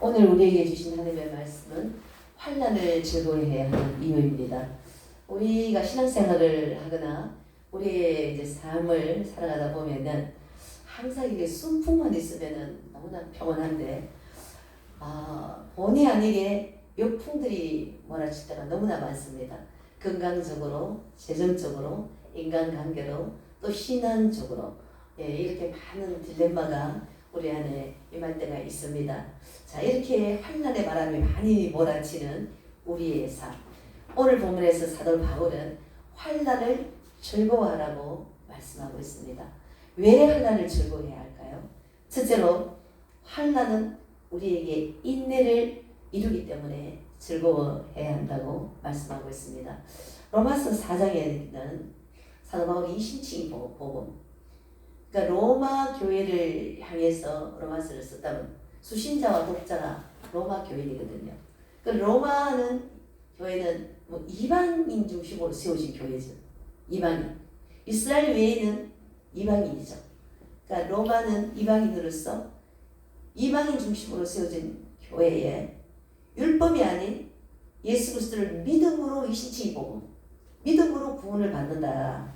오늘 우리에게 주신 하나님의 말씀은 환난을 즐거워해야 하는 이유입니다. 우리가 신앙생활을 하거나 우리의 이제 삶을 살아가다 보면은 항상 이게 순풍만 있으면은 너무나 평온한데 본의 아니게 역풍들이 몰아칠 때가 너무나 많습니다. 건강적으로, 재정적으로, 인간관계로, 또 신앙적으로 이렇게 많은 딜레마가 우리 안에 임할 때가 있습니다. 자, 이렇게 환난의 바람이 많이 몰아치는 우리의 삶. 오늘 본문에서 사도 바울은 환난을 즐거워하라고 말씀하고 있습니다. 왜 환난을 즐거워해야 할까요? 첫째로 환난은 우리에게 인내를 이루기 때문에 즐거워해야 한다고 말씀하고 있습니다. 로마서 4장에는 사도 바울이 이 신칭 복음, 그러니까 로마 교회를 향해서 로마서를 썼다면 수신자와 독자가 로마 교인이거든요. 그 로마는 교회는 이방인 중심으로 세워진 교회죠. 이방인. 이스라엘 외에는 이방인이죠. 그러니까 로마는 이방인으로서 이방인 중심으로 세워진 교회에 율법이 아닌 예수 그리스도를 믿음으로 이 신칭이 복음, 믿음으로 구원을 받는다.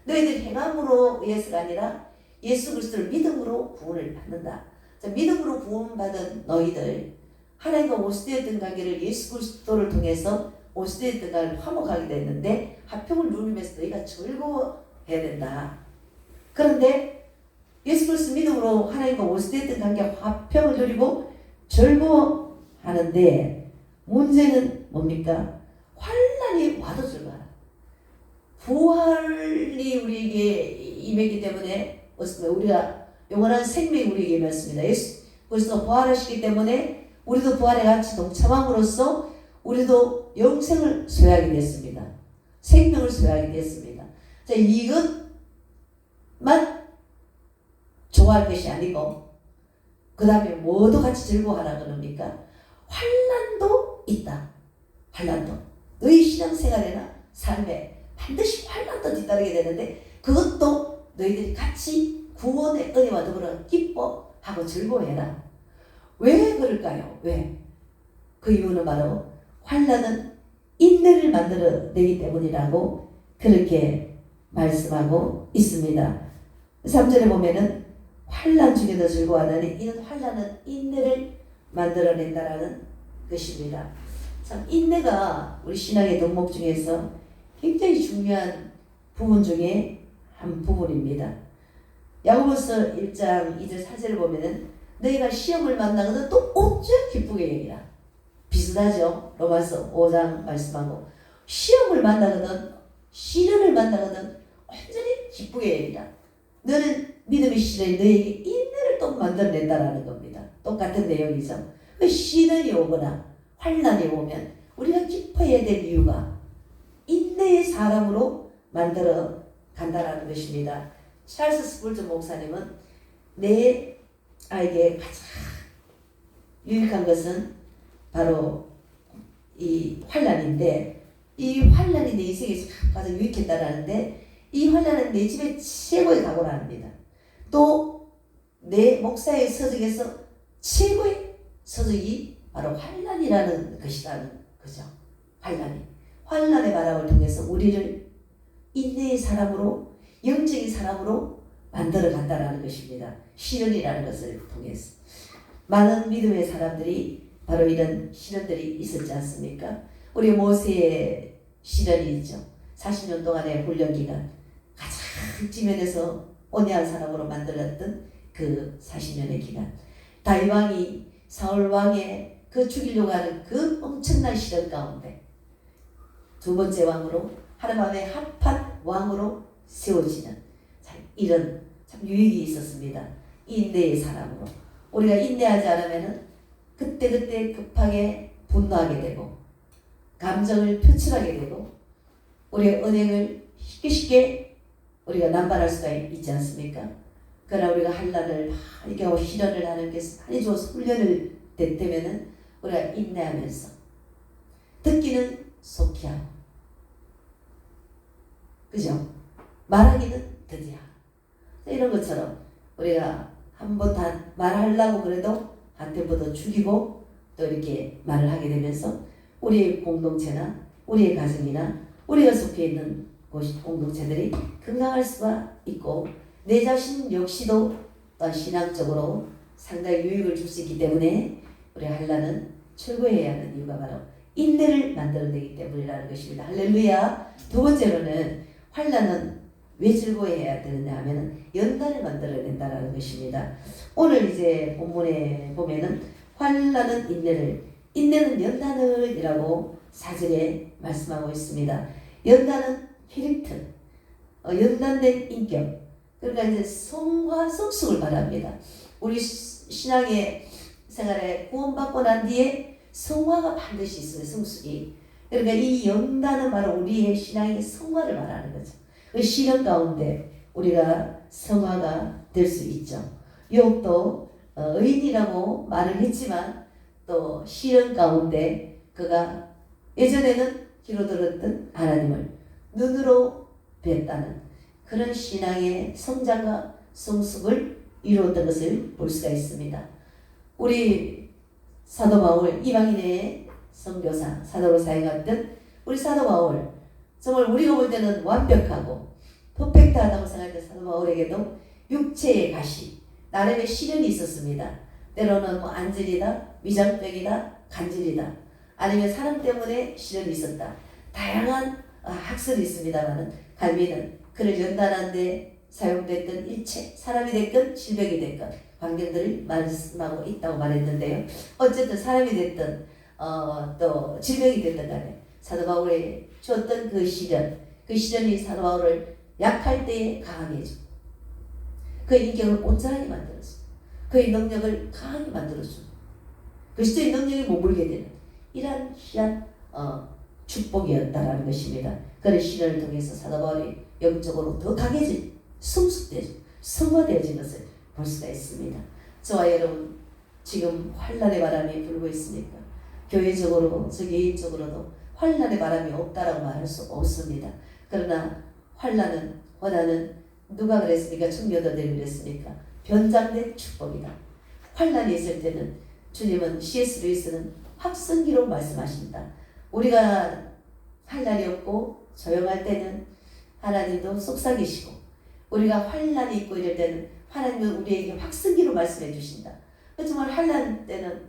너희들 행함으로 의해서가 아니라 예수 그리스도를 믿음으로 구원을 받는다. 자, 믿음으로 구원받은 너희들, 하나님과 오스되었던 관계를 예수 그리스도를 통해서 오스되었던 관계를 화목하게 됐는데 화평을 누리면서 너희가 즐거워해야 된다. 그런데 예수 그리스도 믿음으로 하나님과 오스되었던 관계 화평을 누리고 즐거워하는데 문제는 뭡니까? 환난이 와도 즐거워하라. 부활이 우리에게 임했기 때문에 우리가 영원한 생명이 우리에게 임했습니다. 예수 그리스도 부활하시기 때문에 우리도 부활에 같이 동참함으로써 우리도 영생을 소유하게 됐습니다. 생명을 소유하게 됐습니다. 자, 이것만 좋아할 것이 아니고 그 다음에 뭐도 같이 즐거워하라 그럽니까? 환난도 있다. 환난도. 너희 신앙생활이나 삶에 반드시 환난도 뒤따르게 되는데 그것도 너희들이 같이 구원의 은혜와 더불어 기뻐하고 즐거워해라. 왜 그럴까요? 왜? 그 이유는 바로 환난은 인내를 만들어내기 때문이라고 그렇게 말씀하고 있습니다. 3절에 보면은 환난 중에도 즐거워하다니 이는 환난은 인내를 만들어낸다라는 것입니다. 참 인내가 우리 신앙의 덕목 중에서 굉장히 중요한 부분 중에 한 부분입니다. 야고보서 1장 2절 4절을 보면은 너희가 시험을 만나거든 또 온전 기쁘게 여기라. 비슷하죠? 로마서 5장 말씀하고 시험을 만나거든 시련을 만나거든 온전히 기쁘게 여기라. 너는 믿음의 시련이 너에게 인내를 또 만들어낸다라는 겁니다. 똑같은 내용이죠. 그 시련이 오거나 환난이 오면 우리가 기뻐해야 될 이유가 인내의 사람으로 만들어 간다라는 것입니다. 찰스 스폴전 목사님은 내 아이에게 가장 유익한 것은 바로 이 환난인데 이 환난이 내 인생에서 가장 유익했다라는데 이 환난은 내 집의 최고의 각오랍니다. 또 내 목사의 서적에서 최고의 서적이 바로 환난이라는 것이라는 거죠. 환난의 바람을 통해서 우리를 인내의 사람으로 영적인 사람으로 만들어 간다라는 것입니다. 시련이라는 것을 통해서 많은 믿음의 사람들이 바로 이런 시련들이 있었지 않습니까? 우리 모세의 시련이 있죠. 40년 동안의 훈련기간 가장 지면에서 온유한 사람으로 만들었던 그 40년의 기간, 다윗 왕이 사울 왕의 그 죽이려고 하는 그 엄청난 시련 가운데 두 번째 왕으로 하나님의 합한 왕으로 세워지는 이런 참 유익이 있었습니다. 인내의 사람으로 우리가 인내하지 않으면은 그때 급하게 분노하게 되고 감정을 표출하게 되고 우리의 언행을 쉽게 우리가 남발할 수가 있지 않습니까? 그러나 우리가 환난을 이렇게 하고 시련을 하는 게 많이 줘서 훈련을 됐다면은 우리가 인내하면서 듣기는 속히 하고 그죠? 말하기는 드디어 이런 것처럼 우리가 한번 다 말하려고 그래도 한템포도 죽이고 또 이렇게 말을 하게 되면서 우리의 공동체나 우리의 가정이나 우리가 속해 있는 공동체들이 건강할 수가 있고 내 자신 역시도 신앙적으로 상당히 유익을 줄 수 있기 때문에 우리 한란은 철거해야 하는 이유가 바로 인내를 만들어내기 때문이라는 것입니다. 할렐루야. 두 번째로는 환란은 왜 즐거워해야 되느냐 하면 연단을 만들어낸다는 것입니다. 오늘 이제 본문에 보면은 환란은 인내는 연단을 이라고 4절에 말씀하고 있습니다. 연단은 캐릭터, 연단된 인격, 그러니까 이제 성화 성숙을 바랍니다. 우리 신앙의 생활에 구원받고 난 뒤에 성화가 반드시 있어요. 성숙이. 그러니까 이 연단은 바로 우리의 신앙의 성화를 말하는 거죠. 그 시련 가운데 우리가 성화가 될 수 있죠. 욥도 의인이라고 말을 했지만 또 시련 가운데 그가 예전에는 귀로 들었던 하나님을 눈으로 뵀다는 그런 신앙의 성장과 성숙을 이루었던 것을 볼 수가 있습니다. 우리 사도 바울, 이방인의 선교사, 사도로 사역했던 우리 사도 바울, 정말 우리가 볼 때는 완벽하고 퍼펙트하다고 생각했던 사도 바울에게도 육체의 가시, 나름의 시련이 있었습니다. 때로는 뭐 안질이다, 위장병이다, 간질이다, 아니면 사람 때문에 시련이 있었다. 다양한 학설이 있습니다만은 갈비는 그를 연단하는데 사용됐던 일체, 사람이 됐건 질병이 됐건 환경들을 말씀하고 있다고 말했는데요. 어쨌든 사람이 됐든 또 질병이 됐든 간에 사도 바울에 줬던 그 시련이 사도 바울을 약할 때에 강하게 해주고 그의 인격을 온전하게 만들어주고 그의 능력을 강하게 만들어주고 그리스도의 능력이 머물게 되는 이러한 희한 축복이었다라는 것입니다. 그런 시련을 통해서 사도 바울이 영적으로 더 강해진, 성숙되어진, 성화되어진 것을 볼 수가 있습니다. 저와 여러분 지금 환난의 바람이 불고 있습니까? 교회적으로 저 개인적으로도 환난의 바람이 없다라고 말할 수 없습니다. 그러나 환난은 누가 그랬습니까? 청교도들이 그랬습니까? 변장된 축복이다. 환난이 있을 때는 주님은 C.S. 루이스는 확성기로 말씀하신다. 우리가 환난이 없고 조용할 때는 하나님도 속삭이시고 우리가 환난이 있고 이럴 때는 하나님은 우리에게 확성기로 말씀해 주신다. 정말 환난 때는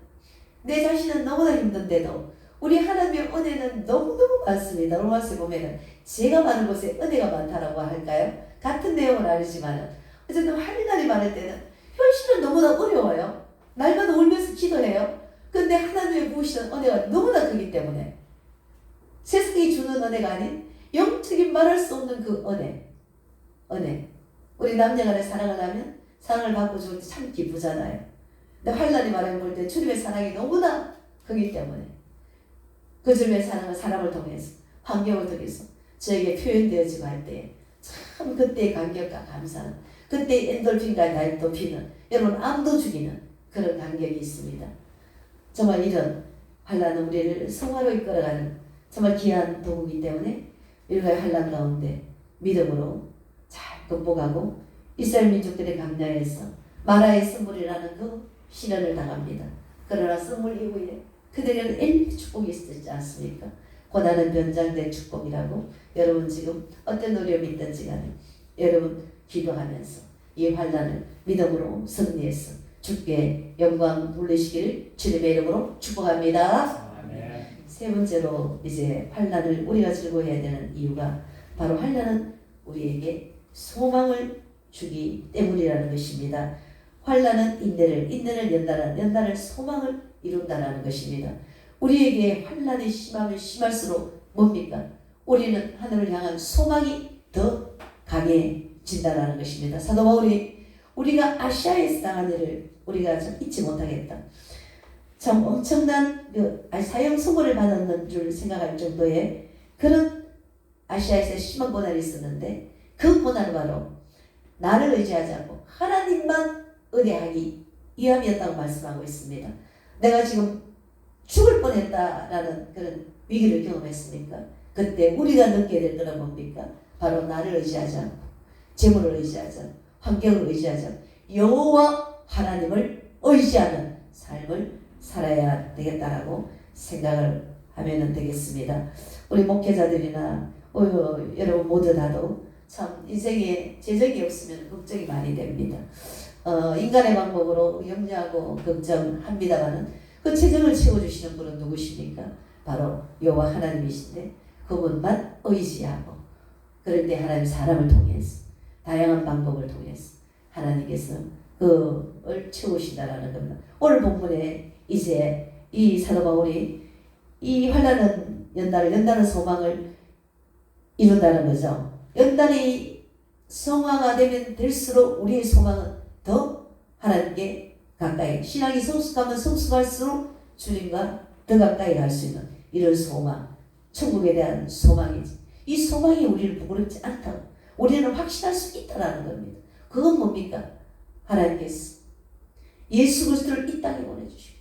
내 자신은 너무나 힘든데도 우리 하나님의 은혜는 너무너무 많습니다. 로마서에 보면은 죄가 많은 곳에 은혜가 많다라고 할까요? 같은 내용은 아니지만 어쨌든 환난이 많을 때는 현실은 너무나 어려워요. 날마다 울면서 기도해요. 근데 하나님의 부으시는 은혜가 너무나 크기 때문에 세상이 주는 은혜가 아닌 영적인 말할 수 없는 그 은혜. 우리 남녀간의 사랑을 하면 사랑을 받고 죽을 때 참 기쁘잖아요. 근데 환난이 말해 볼 때 주님의 사랑이 너무나 크기 때문에 그 주님의 사랑은 사람을 통해서 환경을 통해서 저에게 표현되어지고 할 때 참 그때의 감격과 감사는 그때 엔돌핀과 다이토핀은 여러분 암도 죽이는 그런 감격이 있습니다. 정말 이런 환난은 우리를 성화로 이끌어가는 정말 귀한 도구이기 때문에 일가의 환난 가운데 믿음으로 잘 극복하고 이스라엘 민족들의 강야에서 마라의 선물이라는 그 시련을 당합니다. 그러나 선물 이후에 그들에게는 엘리 축복이 있지 않습니까? 고난은 변장된 축복이라고 여러분 지금 어떤 어려움이 있든지 간에 여러분 기도하면서 이 환난을 믿음으로 승리해서 주께 영광 돌리시기를 주님의 이름으로 축복합니다. 세 번째로 이제 환난을 우리가 즐거워해야 되는 이유가 바로 환난은 우리에게 소망을 주기 때문이라는 것입니다. 환난은 인내를 연단을 소망을 이룬다는 것입니다. 우리에게 환난이 심하면 심할수록 뭡니까? 우리는 하늘을 향한 소망이 더 강해진다는 것입니다. 사도 바울이 우리가 아시아에서 당한 일을 우리가 참 잊지 못하겠다. 참 엄청난 사형 선고를 받았는 줄 생각할 정도의 그런 아시아에서 심한 고난이 있었는데 그 고난은 바로 나를 의지하지 않고 하나님만 의뢰하기 위함이었다고 말씀하고 있습니다. 내가 지금 죽을 뻔했다라는 그런 위기를 경험했습니까? 그때 우리가 느끼게 될 거는 뭡니까? 바로 나를 의지하지 않고 재물을 의지하지 않고 환경을 의지하지 않고 여호와 하나님을 의지하는 삶을 살아야 되겠다라고 생각을 하면 되겠습니다. 우리 목회자들이나 여러분 모두 다도 참 인생에 재정이 없으면 걱정이 많이 됩니다. 인간의 방법으로 염려하고 걱정합니다만은 그 재정을 채워주시는 분은 누구십니까? 바로 여호와 하나님이신데 그분만 의지하고 그럴 때 하나님 사람을 통해서 다양한 방법을 통해서 하나님께서 그걸 채우신다라는 겁니다. 오늘 본문에 이제 이 사도 바울이 이 환난은 연단은 소망을 이룬다는 거죠. 연단이 성화가 되면 될수록 우리의 소망은 더 하나님께 가까이, 신앙이 성숙하면 성숙할수록 주님과 더 가까이 갈 수 있는 이런 소망, 천국에 대한 소망이지. 이 소망이 우리를 부끄럽지 않다고, 우리는 확신할 수 있다라는 겁니다. 그건 뭡니까? 하나님께서 예수 그리스도를 이 땅에 보내주시고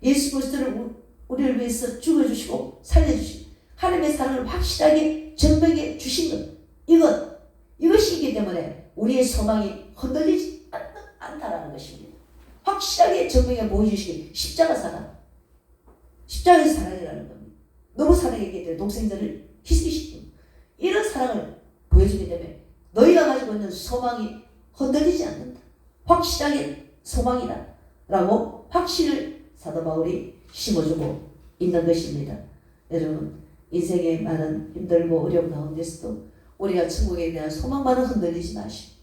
예수 그리스도를 우리를 위해서 죽어주시고 살려주시고 하나님의 사랑을 확실하게 증명해 주신 것, 이것이 있기 때문에 우리의 소망이 흔들리지 않다라는 것입니다. 확실하게 증명해 보여주시기 십자가 사랑, 십자가에서 사랑이라는 겁니다. 너무 사랑했기 때문에 동생들을 희생시키고 이런 사랑을 보여주기 때문에 너희가 가지고 있는 소망이 흔들리지 않는다. 확실하게 소망이다 라고 확신을 사도 바울이 심어주고 있는 것입니다. 여러분 인생의 많은 힘들고 어려움 가운데서도 우리가 천국에 대한 소망만은 흔들리지 마시고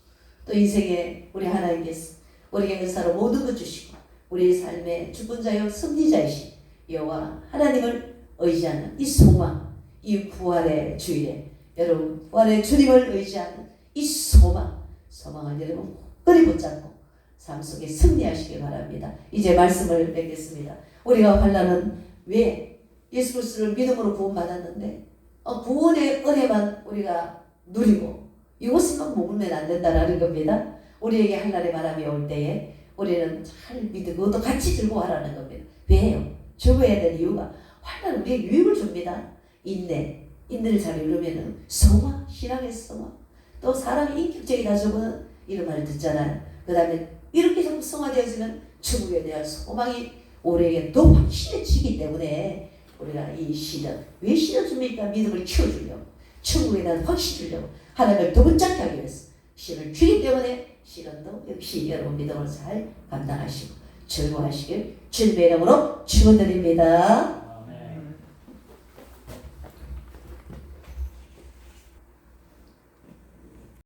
또 인생에 우리 하나님께서 우리에게 은사로 모든 것 주시고 우리의 삶의 주권자여 승리자이신 여호와 하나님을 의지하는 이 소망, 이 부활의 주일에 여러분 부활의 주님을 의지하는 이 소망을 여러분 굳건히 붙잡고 삶 속에 승리하시기 바랍니다. 이제 말씀을 맺겠습니다. 우리가 환난은 왜 예수 그리스도를 믿음으로 구원받았는데 구원의 은혜만 우리가 누리고 이것만 머물면 안 된다라는 겁니다. 우리에게 환난의 바람이 올 때에 우리는 잘 믿고 또 같이 즐거워하라는 겁니다. 왜요? 즐거워해야 될 이유가 환난은 우리에게 유익을 줍니다. 인내를 잘 이루면 소망, 신앙의 소망. 또 사람이 인격적이다 저거는 이런 말을 듣잖아요. 그 다음에 이렇게 자꾸 성화되어지면 천국에 대한 소망이 우리에게 더 확실해지기 때문에 우리가 이 시련, 왜 시련 줍니까? 믿음을 키워주려고, 천국에 대한 확신 주려고, 하나님을 더 붙잡게 하기 위해서 시련을 주기 때문에 시련도 역시 여러분 믿음을 잘 감당하시고 즐거워하시길 주님의 이름으로 축원드립니다.